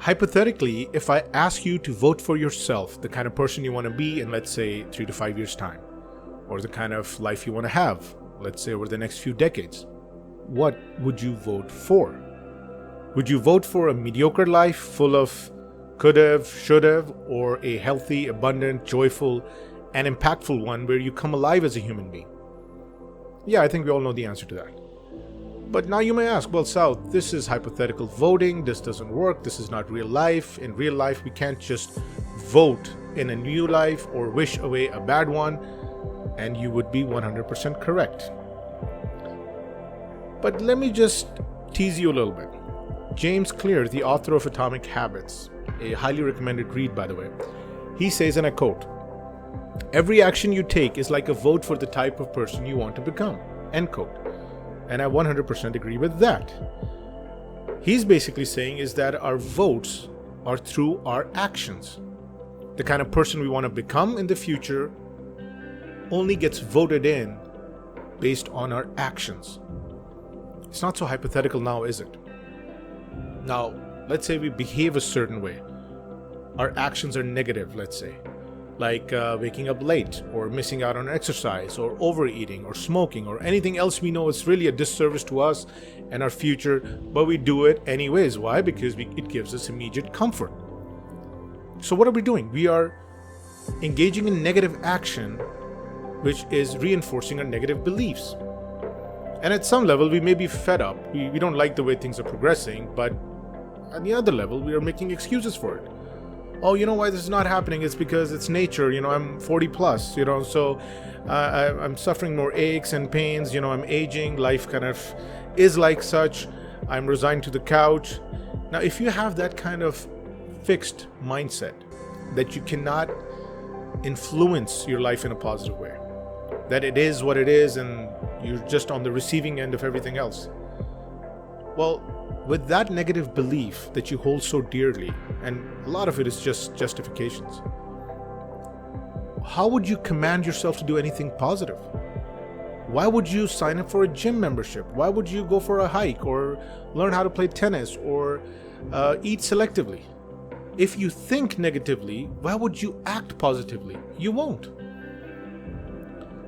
Hypothetically, if I ask you to vote for yourself, the kind of person you want to be in, let's say, 3 to 5 years' time, or the kind of life you want to have, let's say, over the next few decades, what would you vote for? Would you vote for a mediocre life full of could've, should've, or a healthy, abundant, joyful, and impactful one where you come alive as a human being? Yeah, I think we all know the answer to that. But now you may ask, well, Sal, this is hypothetical voting. This doesn't work. This is not real life. In real life, we can't just vote in a new life or wish away a bad one. And you would be 100% correct. But let me just tease you a little bit. James Clear, the author of Atomic Habits, a highly recommended read, by the way, he says, and I quote, "Every action you take is like a vote for the type of person you want to become." End quote. And I 100% agree with that. He's basically saying is that our votes are through our actions. The kind of person we want to become in the future only gets voted in based on our actions. It's not so hypothetical now, is it? Now, let's say we behave a certain way. Our actions are negative, let's say. Like waking up late, or missing out on exercise, or overeating, or smoking, or anything else we know is really a disservice to us and our future, but we do it anyways. Why? Because it gives us immediate comfort. So what are we doing? We are engaging in negative action, which is reinforcing our negative beliefs. And at some level, we may be fed up. We don't like the way things are progressing, but at the other level, we are making excuses for it. Oh, you know why this is not happening? It's because it's nature. I'm 40 plus, so I'm suffering more aches and pains. I'm aging. Life kind of is like such. I'm resigned to the couch. Now, if you have that kind of fixed mindset that you cannot influence your life in a positive way, that it is what it is and you're just on the receiving end of everything else, well, with that negative belief that you hold so dearly, and a lot of it is just justifications, how would you command yourself to do anything positive? Why would you sign up for a gym membership? Why would you go for a hike or learn how to play tennis or eat selectively? If you think negatively, why would you act positively? You won't.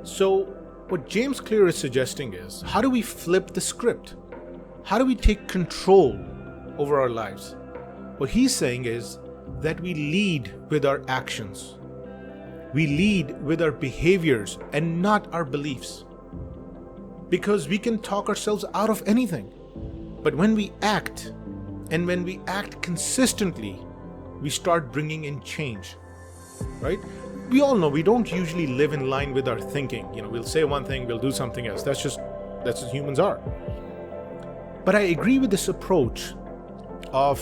So what James Clear is suggesting is, how do we flip the script? How do we take control over our lives? What he's saying is that we lead with our actions. We lead with our behaviors and not our beliefs. Because we can talk ourselves out of anything. But when we act, and when we act consistently, we start bringing in change, right? We all know we don't usually live in line with our thinking. We'll say one thing, we'll do something else. That's as humans are. But I agree with this approach of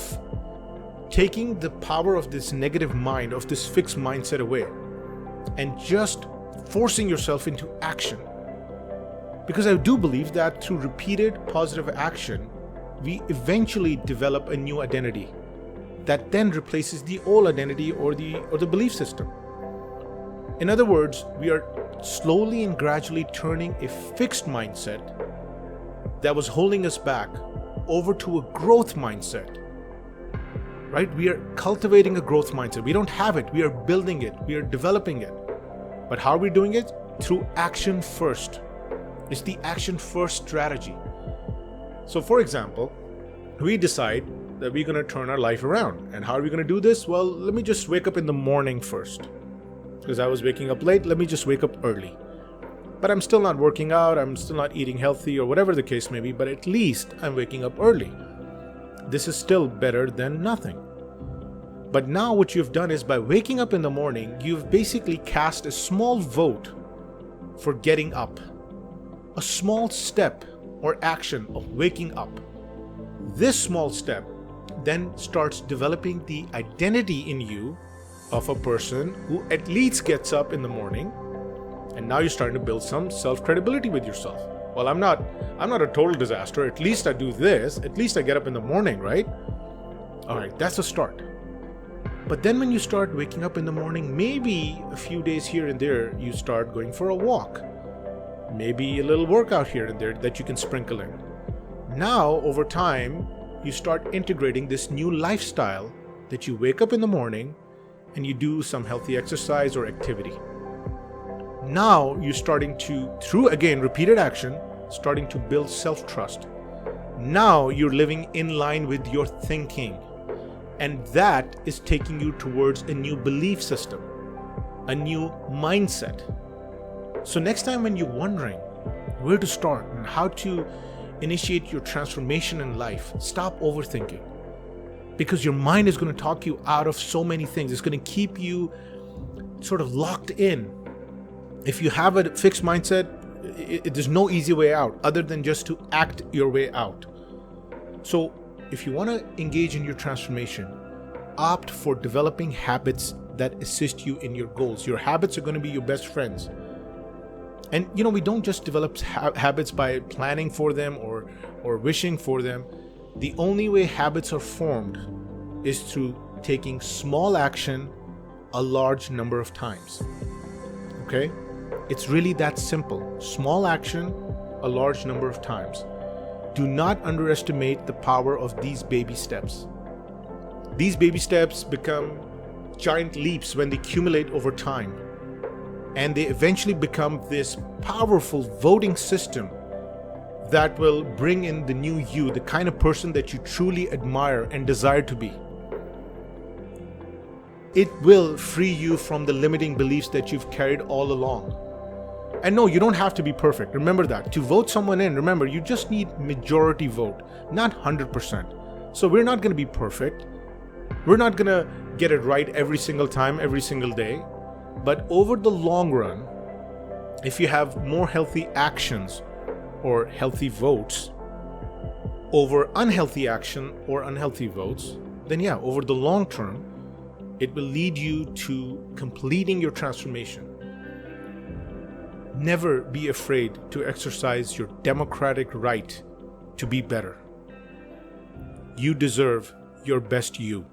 taking the power of this negative mind, of this fixed mindset away, and just forcing yourself into action. Because I do believe that through repeated positive action, we eventually develop a new identity that then replaces the old identity or the belief system. In other words, we are slowly and gradually turning a fixed mindset that was holding us back over to a growth mindset. Right? We are cultivating a growth mindset. We don't have it. We are building it. We are developing it. But how are we doing it? Through action first. It's the action first strategy. So for example, we decide that we're going to turn our life around. And how are we going to do this? Well, let me just wake up in the morning first. Because I was waking up late, let me just wake up early. But I'm still not working out, I'm still not eating healthy, or whatever the case may be, but at least I'm waking up early. This is still better than nothing. But now what you've done is, by waking up in the morning, you've basically cast a small vote for getting up. A small step or action of waking up. This small step then starts developing the identity in you of a person who at least gets up in the morning, and now you're starting to build some self-credibility with yourself. Well, I'm not a total disaster. At least I do this. At least I get up in the morning, right? All right, that's a start. But then when you start waking up in the morning, maybe a few days here and there, you start going for a walk. Maybe a little workout here and there that you can sprinkle in. Now, over time, you start integrating this new lifestyle that you wake up in the morning and you do some healthy exercise or activity. Now you're starting to, through again repeated action, starting to build self-trust. Now you're living in line with your thinking, and that is taking you towards a new belief system, a new mindset. So next time when you're wondering where to start and how to initiate your transformation in life, stop overthinking, because your mind is going to talk you out of so many things. It's going to keep you sort of locked in. If you have a fixed mindset, there's no easy way out other than just to act your way out. So if you want to engage in your transformation, opt for developing habits that assist you in your goals. Your habits are going to be your best friends. And we don't just develop habits by planning for them or wishing for them. The only way habits are formed is through taking small action a large number of times. Okay? It's really that simple. Small action a large number of times. Do not underestimate the power of these baby steps. These baby steps become giant leaps when they accumulate over time. And they eventually become this powerful voting system that will bring in the new you, the kind of person that you truly admire and desire to be. It will free you from the limiting beliefs that you've carried all along. And no, you don't have to be perfect. Remember that. To vote someone in, remember, you just need majority vote, not 100%. So we're not going to be perfect. We're not going to get it right every single time, every single day. But over the long run, if you have more healthy actions or healthy votes over unhealthy action or unhealthy votes, then yeah, over the long term, it will lead you to completing your transformation. Never be afraid to exercise your democratic right to be better. You deserve your best you.